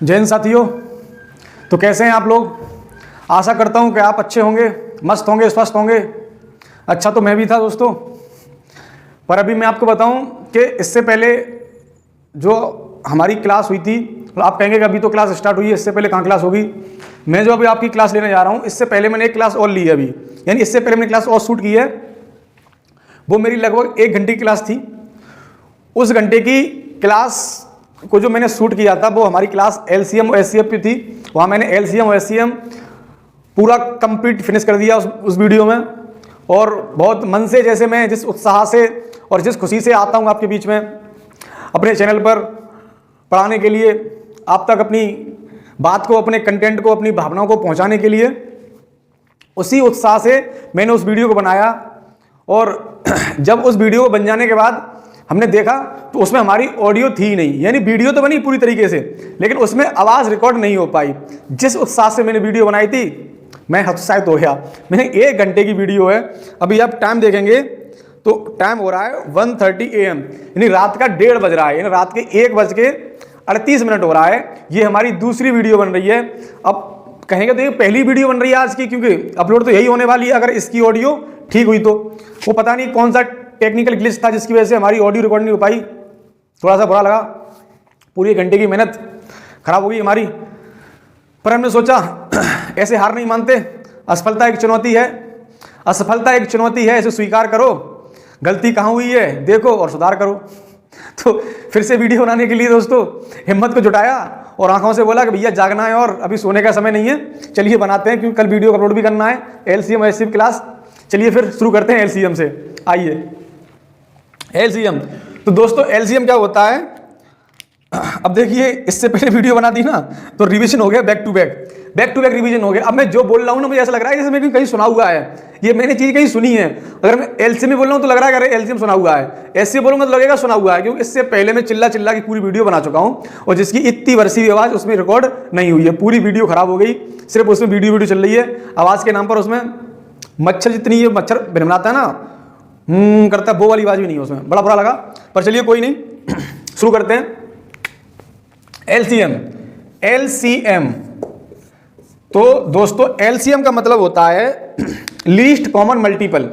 जय हिंद साथियों। तो कैसे हैं आप लोग? आशा करता हूं कि आप अच्छे होंगे, मस्त होंगे, स्वस्थ होंगे। अच्छा तो मैं भी था दोस्तों। पर अभी मैं आपको बताऊं कि इससे पहले जो हमारी क्लास हुई थी, तो आप कहेंगे कि अभी तो क्लास स्टार्ट हुई है, इससे पहले कहाँ क्लास होगी। मैं जो अभी आपकी क्लास लेने जा रहा हूँ, इससे पहले मैंने एक क्लास और ली है अभी, यानी इससे पहले मैंने क्लास और शूट की है। वो मेरी लगभग 1 घंटे की क्लास थी। उस घंटे की क्लास को जो मैंने शूट किया था वो हमारी क्लास LCM और SCF की थी। वहाँ मैंने LCM और SCM पूरा कंप्लीट फिनिश कर दिया उस वीडियो में। और बहुत मन से, जैसे मैं जिस उत्साह से और जिस खुशी से आता हूँ आपके बीच में अपने चैनल पर पढ़ाने के लिए, आप तक अपनी बात को, अपने कंटेंट को, अपनी भावनाओं को पहुँचाने के लिए, उसी उत्साह से मैंने उस वीडियो को बनाया। और जब उस वीडियो को बन जाने के बाद हमने देखा तो उसमें हमारी ऑडियो थी ही नहीं, यानी वीडियो तो बनी पूरी तरीके से, लेकिन उसमें आवाज़ रिकॉर्ड नहीं हो पाई। जिस उत्साह से मैंने वीडियो बनाई थी मैं हतोत्साहित हो गया। मैंने 1 घंटे की वीडियो है। अभी आप टाइम देखेंगे तो टाइम हो रहा है 1:30 AM, यानी रात का 1:30 बज रहा है, यानी रात के 1:38 हो रहा है। ये हमारी दूसरी वीडियो बन रही है। अब कहेंगे तो ये पहली वीडियो बन रही है आज की, क्योंकि अपलोड तो यही होने वाली है अगर इसकी ऑडियो ठीक हुई तो। वो पता नहीं कौन सा टेक्निकल ग्लिच था जिसकी वजह से हमारी ऑडियो रिकॉर्ड नहीं हो पाई। थोड़ा सा बुरा लगा, पूरी 1 घंटे की मेहनत खराब हो गई हमारी। पर हमने सोचा ऐसे हार नहीं मानते, असफलता एक चुनौती है, असफलता एक चुनौती है, इसे स्वीकार करो, गलती कहाँ हुई है देखो और सुधार करो। तो फिर से वीडियो बनाने के लिए दोस्तों हिम्मत को जुटाया और आंखों से बोला कि भैया जागना है और अभी सोने का समय नहीं है, चलिए बनाते हैं, क्योंकि कल वीडियो अपलोड भी करना है LCM और SCF क्लास। चलिए फिर शुरू करते हैं LCM से। आइए LCM। तो दोस्तों LCM क्या होता है? अब देखिए, इससे पहले वीडियो बना दी ना तो रिवीजन हो गया, बैक टू बैक रिवीजन हो गया। अब मैं जो बोल रहा हूँ ना, मुझे ऐसा लग रहा है जैसे मैं कहीं सुना हुआ है, ये मैंने चीज़ कहीं सुनी है। अगर मैं LCM में बोल रहा हूँ तो लग रहा है अरे LCM सुना हुआ है, SCF बोलूँगा तो लगेगा सुना हुआ है, क्योंकि इससे पहले मैं चिल्ला की पूरी वीडियो बना चुका हूँ और जिसकी इतनी वर्षी आवाज़ उसमें रिकॉर्ड नहीं हुई है। पूरी वीडियो खराब हो गई, सिर्फ उसमें वीडियो चल रही है। आवाज़ के नाम पर उसमें मच्छर, जितनी ये मच्छर भिनभिनाता है ना, करता है, वो वाली आवाज़ भी नहीं है उसमें। बड़ा बुरा लगा, पर चलिए कोई नहीं, शुरू करते हैं। LCM। तो दोस्तों LCM का मतलब होता है लीस्ट कॉमन मल्टीपल।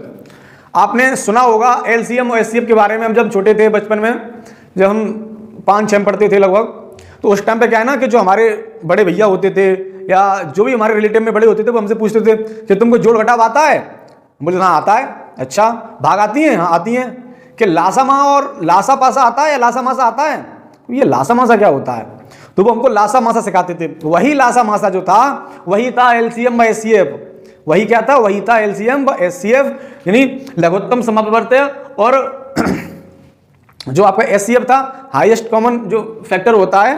आपने सुना होगा LCM और SCF के बारे में। हम जब छोटे थे, बचपन में जब हम 5-6 पढ़ते थे लगभग, तो उस टाइम पे क्या है ना कि जो हमारे बड़े भैया होते थे या जो भी हमारे रिलेटिव में बड़े होते थे वो हमसे पूछते थे कि तुमको जोड़ घटाव आता है? बोले हाँ आता है। अच्छा, भाग आती है? हाँ आती है। कि लासा माँ और लासा पासा आता है या लासा मासा आता है? ये लासा मासा क्या होता है? तो वो हमको लासा मासा सिखाते थे। वही लासा मासा जो था वही था LCM व SCF। वही क्या था? वही था LCM व SCF, यानी लघुत्तम समापवर्त्य। और जो आपका SCF था हाईएस्ट कॉमन जो फैक्टर होता है,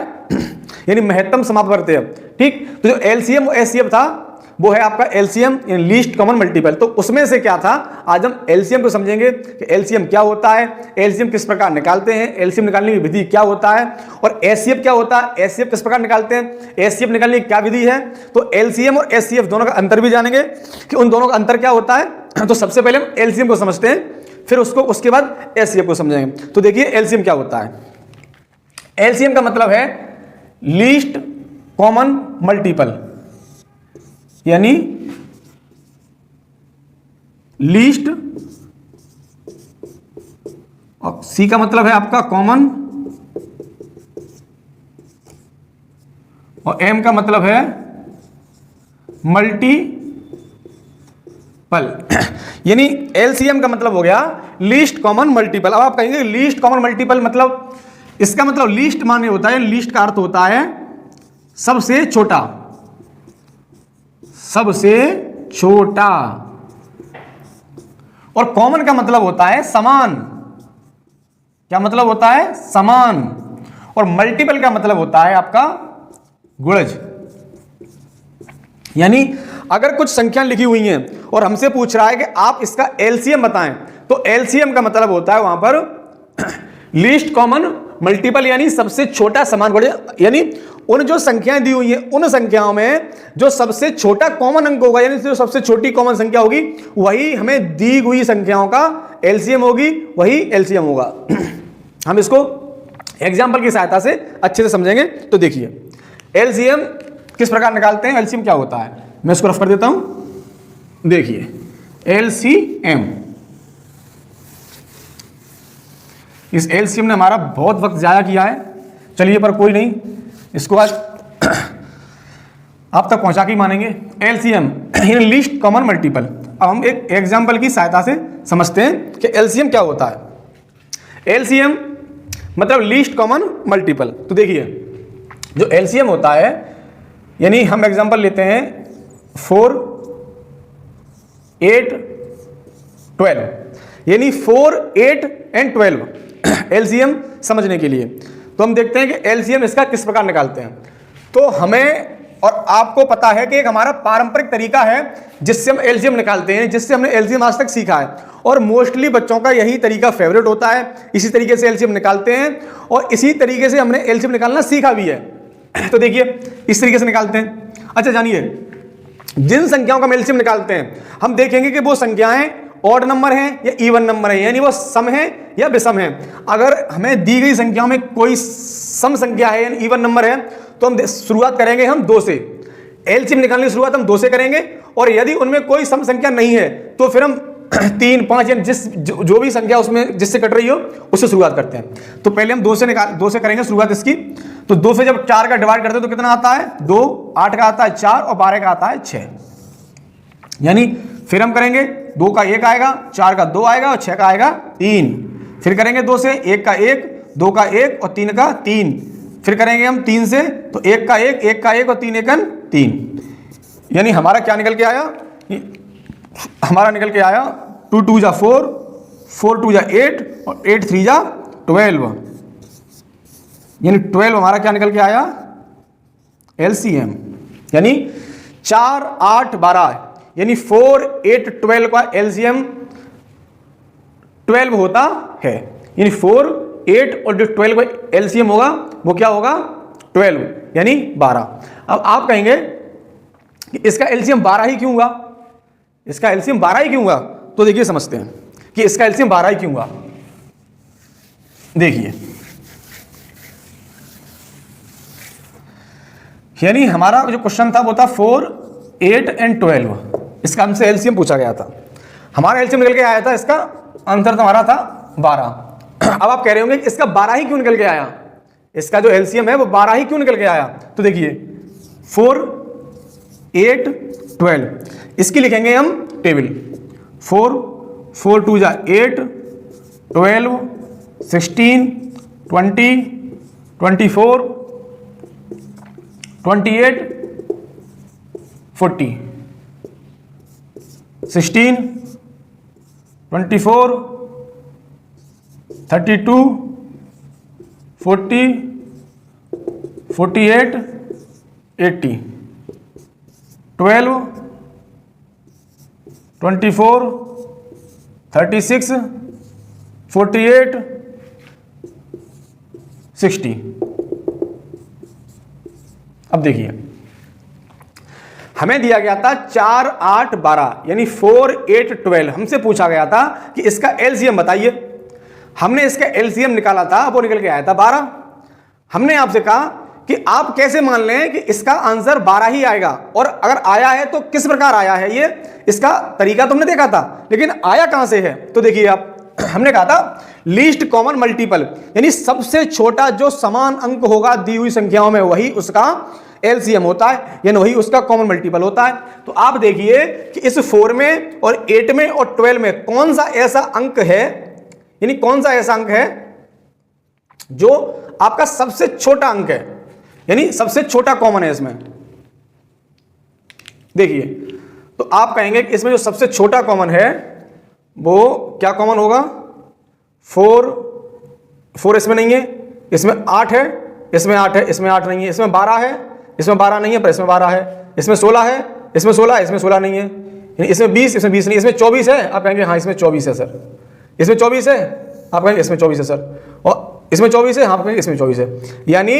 यानी महत्तम समापवर्त्य। ठीक, तो जो LCM और SCF था वो है आपका LCM, यानी लीस्ट कॉमन मल्टीपल। तो उसमें से क्या था, आज हम LCM को समझेंगे कि LCM क्या होता है, LCM किस प्रकार निकालते हैं, LCM निकालने की विधि क्या होता है, और SCF क्या होता है, SCF किस प्रकार निकालते हैं, SCF निकालने की क्या विधि है। तो LCM और SCF दोनों का अंतर भी जानेंगे कि उन दोनों का अंतर क्या होता है। तो सबसे पहले हम LCM को समझते हैं, फिर उसके बाद SCF को समझेंगे। तो देखिए LCM क्या होता है। LCM का मतलब है लीस्ट कॉमन मल्टीपल, यानी लीस्ट, और C का मतलब है आपका कॉमन, और M का मतलब है मल्टीपल। यानी LCM का मतलब हो गया लीस्ट कॉमन मल्टीपल। अब आप कहेंगे लीस्ट कॉमन मल्टीपल मतलब, इसका मतलब लीस्ट माने होता है, लीस्ट का अर्थ होता है सबसे छोटा, सबसे छोटा। और कॉमन का मतलब होता है समान। क्या मतलब होता है? समान। और मल्टीपल का मतलब होता है आपका गुणज। यानी अगर कुछ संख्या लिखी हुई हैं और हमसे पूछ रहा है कि आप इसका LCM बताएं, तो LCM का मतलब होता है वहां पर लीस्ट कॉमन मल्टीपल, यानी सबसे छोटा समान गुणज। यानी उन जो संख्याएं दी हुई हैं उन संख्याओं में जो सबसे छोटा कॉमन अंक होगा, यानी जो सबसे छोटी कॉमन संख्या होगी, वही हमें दी हुई संख्याओं का LCM होगी, वही LCM होगा। हम इसको एग्जाम्पल की सहायता से अच्छे से समझेंगे। तो देखिए एलसीएम किस प्रकार निकालते हैं, एलसीएम क्या होता है, मैं इसको रफ कर देता हूं। देखिए एलसीएम, इस एलसीएम ने हमारा बहुत वक्त ज़ाया किया है, चलिए पर कोई नहीं, इसको आज आप तक पहुंचा के ही मानेंगे। एलसीएम यानी लीस्ट कॉमन मल्टीपल। अब हम एक एग्जांपल की सहायता से समझते हैं कि एलसीएम क्या होता है। एलसीएम मतलब लीस्ट कॉमन मल्टीपल। तो देखिए जो एलसीएम होता है, यानी हम एग्जांपल लेते हैं 4, 8, 12, यानी 4, 8 एंड 12 एलसीएम समझने के लिए। तो हम देखते हैं कि एलसीएम इसका किस प्रकार निकालते हैं। तो हमें और आपको पता है कि एक हमारा पारंपरिक तरीका है जिससे हम एलसीएम निकालते हैं, जिससे हमने एलसीएम आज तक सीखा है, और मोस्टली बच्चों का यही तरीका फेवरेट होता है। इसी तरीके से एलसीएम निकालते हैं और इसी तरीके से हमने एलसीएम निकालना सीखा भी है। तो देखिए इस तरीके से निकालते हैं। अच्छा जानिए, जिन संख्याओं का हम एलसीएम निकालते हैं, हम देखेंगे कि वो संख्याएं ऑड नंबर हैं या इवन नंबर है, यानी वो सम है या विषम है। अगर हमें दी गई संख्याओं में कोई सम संख्या है यानी इवन नंबर है, तो हम शुरुआत करेंगे हम 2 से। एलसीएम निकालने की शुरुआत हम 2 से करेंगे, और यदि उनमें कोई सम संख्या नहीं है तो फिर हम 3, 5 यानी जो भी संख्या उसमें जिससे कट रही हो उससे शुरुआत करते हैं। तो पहले हम 2 से करेंगे शुरुआत इसकी। तो 2 से जब 4 का डिवाइड करते हैं तो कितना आता है 2, 8 का आता है 4 और 12 का आता है 6। यानी फिर हम करेंगे 2 का 1 आएगा, 4 का 2 आएगा और 6 का आएगा 3। फिर करेंगे 2 से 1 का 1, 2 का 1 और 3 का 3। फिर करेंगे हम 3 से, तो 1 का 1, 1 का 1 और 3 एकन 3। यानी हमारा क्या निकल के आया, हमारा निकल के आया 2 2 जा 4, 4 2 जा 8 और 8 3 जा 12। यानी 12 हमारा क्या निकल के आया एलसीएम, यानी 4, 8, 12, यानी 4, 8, 12 का एलसीएम 12 होता है। यानी 4, 8 और जो 12 का एलसीएम होगा वो क्या होगा 12, यानी 12। अब आप कहेंगे कि इसका एलसीएम 12 ही क्यों हुआ, इसका एलसीएम 12 ही क्यों हुआ। तो देखिए समझते हैं कि इसका एलसीएम 12 ही क्यों हुआ। देखिए यानी हमारा जो क्वेश्चन था वो था 4, 8 एंड 12, इसका हमसे एलसीएम पूछा गया था। हमारा एलसीएम निकल के आया था, इसका आंसर हमारा था 12। अब आप कह रहे होंगे इसका 12 ही क्यों निकल के आया, इसका जो एलसीएम है वो 12 ही क्यों निकल के आया। तो देखिए 4, 8, 12, इसकी लिखेंगे हम टेबल। 4, 4 2 जा 8, 12, 16, 20, 24, 28, 40, 16, 24, 32, 40, 48, 80, 12, 24, 36, 48, 60। अब देखिए हमें दिया गया था 4, 8, 12 यानी 4, 8, 12। हमसे पूछा गया था कि इसका एलसीएम बताइए। हमने इसका एलसीएम निकाला था, वो निकल के आया था 12। हमने आपसे कहा कि आप कैसे मान लें कि इसका आंसर 12 ही आएगा, और अगर आया है तो किस प्रकार आया है, ये इसका तरीका तुमने देखा था, लेकिन आया कहां से है। तो देखिए आप, हमने कहा था लीस्ट कॉमन मल्टीपल, यानी सबसे छोटा जो समान अंक होगा दी हुई संख्याओं में वही उसका एलसीएम होता है, यानी वही उसका कॉमन मल्टीपल होता है। तो आप देखिए कि इस 4 में और 8 में और 12 में कौन सा ऐसा अंक है, यानी कौन सा ऐसा अंक है जो आपका सबसे छोटा अंक है, यानी सबसे छोटा कॉमन है इसमें। देखिए तो आप कहेंगे कि इसमें जो सबसे छोटा कॉमन है वो क्या कॉमन होगा, 4 इसमें नहीं है, इसमें 8 है, इसमें 8 है, इसमें 8 नहीं है, इसमें 12 है, इसमें 12 नहीं है, पर इसमें 12 है, इसमें 16 है, इसमें 16 है, इसमें 16 नहीं है, इसमें 20, इसमें 20 नहीं, इसमें 24 है। आप कहेंगे हाँ इसमें 24 है सर, इसमें 24 है, आप कहेंगे इसमें 24 है सर, और इसमें 24 है, हाँ आप कहेंगे इसमें 24 है। यानी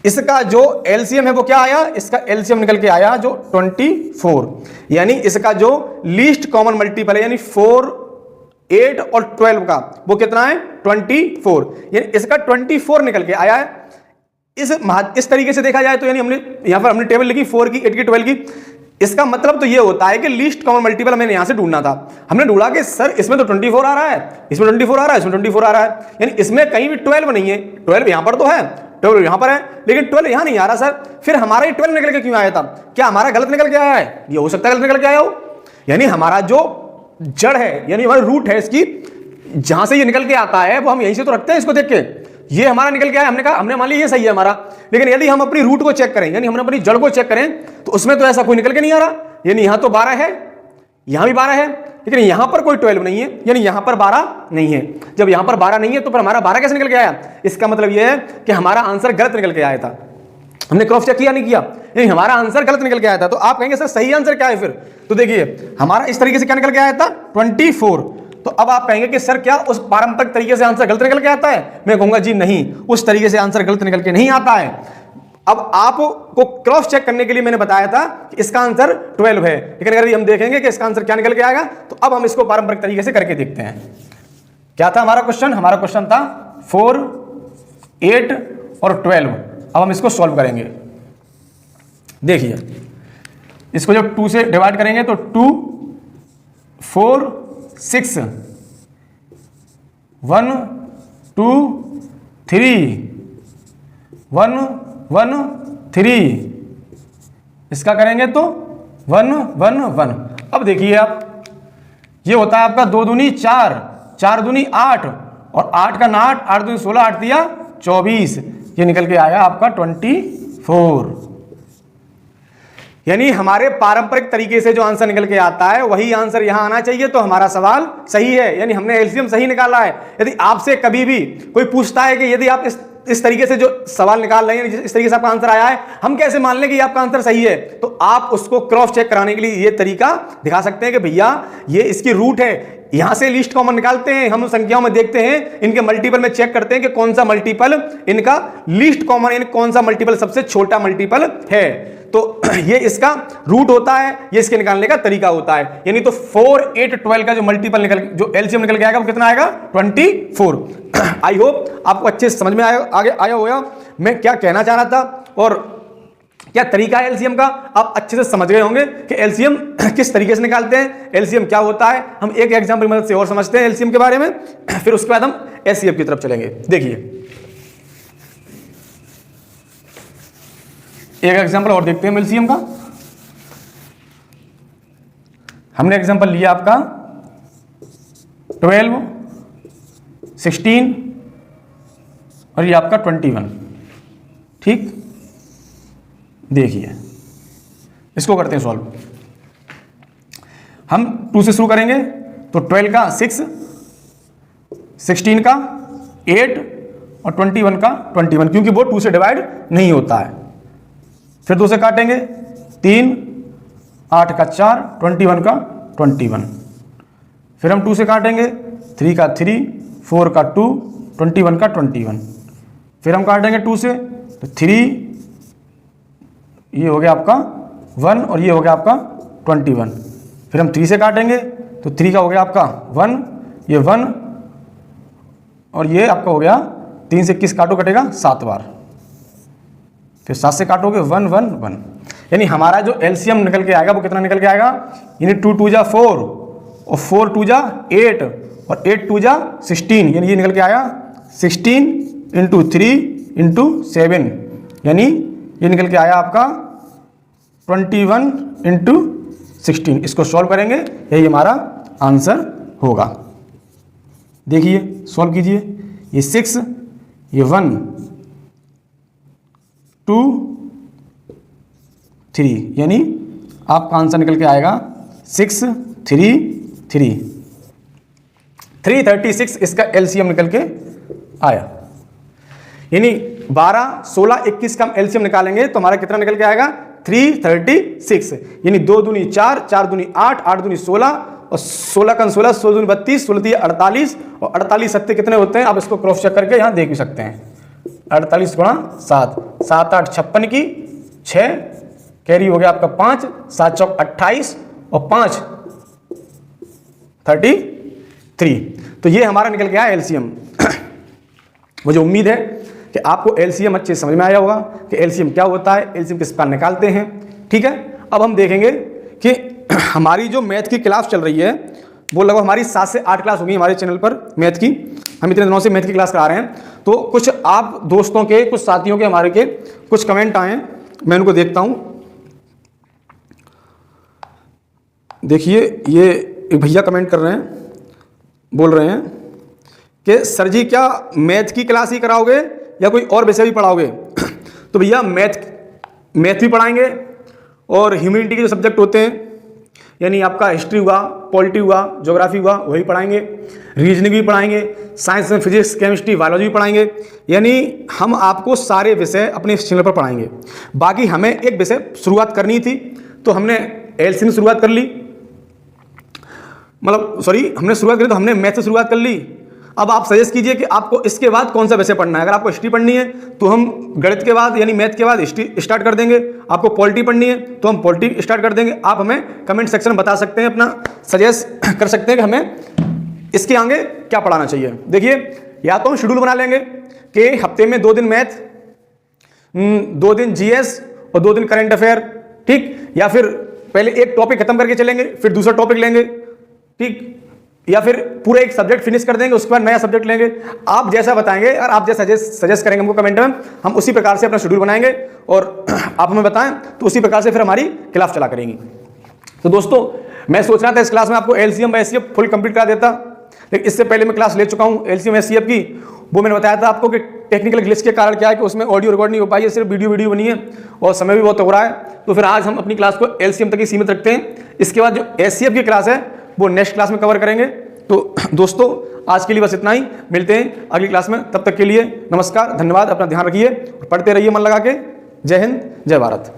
इसका जो एलसीएम है वो क्या आया, इसका एलसीएम निकल के आया जो 24, यानी इसका जो लीस्ट कॉमन मल्टीपल है, यानी 4, 8 और 12 का वो कितना है 24, यानी इसका 24 निकल के आया है। इस तरीके से देखा जाए तो यानी हमने यहाँ पर हमने टेबल लिखी 4 की, 8 की, 12 की। इसका मतलब तो ये होता है कि लीस्ट कॉमन मल्टीपल हमें यहाँ से ढूंढना था। हमने ढूंढा कि सर इसमें तो 24 आ रहा है, इसमें 24 आ रहा है, इसमें 24 आ रहा है, यानी इसमें कहीं भी 12 नहीं है। 12 यहाँ पर तो है, 12 यहाँ पर है, लेकिन 12 यहाँ नहीं आ रहा सर। फिर हमारा ये 12 निकल के क्यों आया था? क्या हमारा गलत निकल के आया है? ये हो सकता है गलत निकल के आया हो। यानी हमारा जो जड़ है, यानी हमारी रूट है इसकी, जहां से ये निकल के आता है वो हम यहीं से तो रखते हैं इसको देख के। ये हमारा निकल के आया, हमने कहा, हमने मान लिया ये सही है हमारा, लेकिन यदि हम अपनी रूट को चेक करें, यानी हमने अपनी जड़ को चेक करें, तो उसमें तो ऐसा कोई निकल के नहीं आ रहा। यानी यहां तो 12 है, यहां भी 12 है, लेकिन यहां पर कोई 12 नहीं है, यानी यहां पर 12 नहीं है। जब यहां पर 12 नहीं है तो फिर हमारा 12 कैसे निकल के आया? इसका मतलब यह है कि हमारा आंसर गलत निकल के आया था। हमने क्रॉस चेक किया नहीं किया, यानी हमारा आंसर गलत निकल के आया था। तो आप कहेंगे सर सही आंसर क्या है फिर? तो देखिए हमारा इस तरीके से क्या निकल के आया था? 24। तो अब आप कहेंगे कि सर क्या उस पारंपरिक तरीके से आंसर गलत निकल के आता है? मैं कहूंगा जी नहीं, उस तरीके से आंसर गलत निकल के नहीं आता है। अब आपको क्रॉस चेक करने के लिए मैंने बताया था कि इसका आंसर 12 है, लेकिन अगर हम देखेंगे कि इसका आंसर क्या निकल के आएगा, तो अब हम इसको पारंपरिक तरीके से करके देखते हैं। क्या था हमारा क्वेश्चन? हमारा क्वेश्चन था 4, 8 और 12। अब हम इसको सॉल्व करेंगे। देखिए इसको जब 2 से डिवाइड करेंगे तो 2, 4, 6, 1, 2, 3, 1, 1, 3। इसका करेंगे तो 1, 1, 1। अब देखिए आप, ये होता है आपका 2 दूनी 4, 4 दूनी 8 और 8 का 8, 8 दूनी 16, 8 दिया 24। ये निकल के आया आपका 24। यानी हमारे पारंपरिक तरीके से जो आंसर निकल के आता है वही आंसर यहां आना चाहिए, तो हमारा सवाल सही है, यानी हमने एलसीएम सही निकाला है। यदि आपसे कभी भी कोई पूछता है कि यदि आप इस तरीके से जो सवाल निकाल रहे हैं, इस तरीके से आपका आंसर आया है, हम कैसे मान लें कि आपका आंसर सही है, तो आप उसको क्रॉस चेक कराने के लिए ये तरीका दिखा सकते हैं कि भैया ये इसकी रूट है, यहां से लीस्ट कॉमन निकालते हैं, हम संख्याओं में देखते हैं, इनके मल्टीपल में चेक करते हैं कि कौन सा मल्टीपल इनका लीस्ट कॉमन, यानी कौन सा मल्टीपल सबसे छोटा मल्टीपल है। तो ये इसका रूट होता है, ये इसके निकालने का तरीका होता है। यानी तो 4, 8, 12 का जो मल्टीपल जो एलसीएम निकल के आएगा वो कितना आएगा? 24। आई होप आपको अच्छे से समझ में आया होगा मैं क्या कहना चाह रहा था और क्या तरीका है एलसीएम का। आप अच्छे से समझ गए होंगे कि एलसीएम किस तरीके से निकालते हैं, एलसीएम क्या होता है। हम एक एग्जांपल की मदद से और समझते हैं एलसीएम के बारे में, फिर उसके बाद हम एचसीएफ की तरफ चलेंगे। देखिए एक एग्जांपल और देखते हैं एलसीएम का। हमने एग्जांपल लिया आपका 12, 16 और ये आपका 21। ठीक, देखिए इसको करते हैं सॉल्व। हम 2 से शुरू करेंगे तो 12 का 6, 16 का 8 और 21 का 21, क्योंकि वो 2 से डिवाइड नहीं होता है। फिर 2 से काटेंगे 3, 8 का 4, 21 का 21। फिर हम 2 से काटेंगे 3 का 3, 4 का 2, 21 का 21। फिर हम काटेंगे 2 से तो 3, ये हो गया आपका 1 और ये हो गया आपका 21। फिर हम 3 से काटेंगे तो 3 का हो गया आपका 1, ये 1 और ये आपका हो गया 3 से 21 काटो कटेगा 7 बार। फिर 7 से काटोगे 1, 1, 1। यानी हमारा जो एलसीएम निकल के आएगा वो कितना निकल के आएगा? यानी 2 2 जा 4 और 4 2 जा 8 और 8 2 जा 16, यानी ये निकल के आया 16 × 3 × 7, यानी ये निकल के आया आपका 21 × 16। इसको सॉल्व करेंगे, यही हमारा आंसर होगा। देखिए सॉल्व कीजिए, ये 6, ये 1, 2, 3, यानी आपका आंसर निकल के आएगा 6, 3, 3, 336 इसका एलसीएम निकल के आया। यानी 12, 16, 21 का हम एलसीएम निकालेंगे तो हमारा कितना निकल के आएगा? 336। यानी 2 दूनी 4, 4 दूनी 8, 8 दूनी 16 और 16 का 16, 16 दूनी 32, 16 दिए 48 और 48 सत्ते कितने होते हैं? आप इसको क्रॉस चेक करके यहाँ देख भी सकते हैं। 48 गुणा 7, 7 8 56 की 6, कैरी हो गया आपका 5, 7 चौक 28 और 5 33। तो ये हमारा निकल गया एलसीएम। मुझे उम्मीद है कि आपको एलसीएम अच्छे से समझ में आया होगा कि एलसीएम क्या होता है, एलसीएम किस प्रकार निकालते हैं। ठीक है, अब हम देखेंगे कि हमारी जो मैथ की क्लास चल रही है वो लगभग हमारी 7 से 8 क्लास होगी हमारे चैनल पर मैथ की। हम इतने दिनों से मैथ की क्लास करा रहे हैं। तो कुछ आप दोस्तों के, कुछ साथियों के, हमारे के कुछ कमेंट आए हैं, मैं उनको देखता हूं। देखिए, ये एक भैया कमेंट कर रहे हैं, बोल रहे हैं कि सर जी क्या मैथ की क्लास ही कराओगे या कोई और विषय भी पढ़ाओगे? तो भैया मैथ भी पढ़ाएंगे और ह्यूमैनिटी के जो सब्जेक्ट होते हैं, यानी आपका हिस्ट्री हुआ, पॉलिटी हुआ, ज्योग्राफी हुआ, वही पढ़ाएंगे। रीजनिंग भी पढ़ाएंगे, साइंस में फिजिक्स, केमिस्ट्री, बायोलॉजी भी पढ़ाएंगे। यानी हम आपको सारे विषय अपने इस चैनल पर पढ़ाएंगे। बाकी हमें एक विषय शुरुआत करनी थी तो हमने एलसीएम शुरुआत कर ली, मतलब सॉरी, हमने शुरुआत करी तो हमने मैथ से शुरुआत कर ली। अब आप सजेस्ट कीजिए कि आपको इसके बाद कौन सा विषय पढ़ना है। अगर आपको हिस्ट्री पढ़नी है तो हम गणित के बाद यानी मैथ के बाद हिस्ट्री स्टार्ट कर देंगे। आपको पॉलिटी पढ़नी है तो हम पॉलिटी स्टार्ट कर देंगे। आप हमें कमेंट सेक्शन में बता सकते हैं, अपना सजेस्ट कर सकते हैं कि हमें इसके आगे क्या पढ़ाना चाहिए। देखिए, या तो हम शेड्यूल बना लेंगे कि हफ्ते में 2 दिन मैथ, 2 दिन जीएस और 2 दिन करंट अफेयर, ठीक। या फिर पहले एक टॉपिक खत्म करके चलेंगे, फिर दूसरा टॉपिक लेंगे, ठीक। या फिर पूरा एक सब्जेक्ट फिनिश कर देंगे, उसके बाद नया सब्जेक्ट लेंगे। आप जैसा बताएंगे और आप जैसा सजेस्ट करेंगे हमको कमेंट में, हम उसी प्रकार से अपना शेड्यूल बनाएंगे और आप हमें बताएं तो उसी प्रकार से फिर हमारी क्लास चला करेंगी। तो दोस्तों, मैं सोच रहा था इस क्लास में आपको एलसीएम व एचसीएफ फुल कंप्लीट करा देता, लेकिन इससे पहले मैं क्लास ले चुका हूँ एलसीएम एचसीएफ की। वो मैंने बताया था आपको कि टेक्निकल ग्लिच के कारण क्या है कि उसमें ऑडियो रिकॉर्ड नहीं हो पाई है, सिर्फ वीडियो बनी है और समय भी बहुत हो रहा है। तो फिर आज हम अपनी क्लास को एलसीएम तक ही सीमित रखते हैं। इसके बाद जो एचसीएफ की क्लास है वो नेक्स्ट क्लास में कवर करेंगे। तो दोस्तों, आज के लिए बस इतना ही। मिलते हैं अगली क्लास में, तब तक के लिए नमस्कार, धन्यवाद, अपना ध्यान रखिए और पढ़ते रहिए मन लगा के। जय हिंद, जय भारत।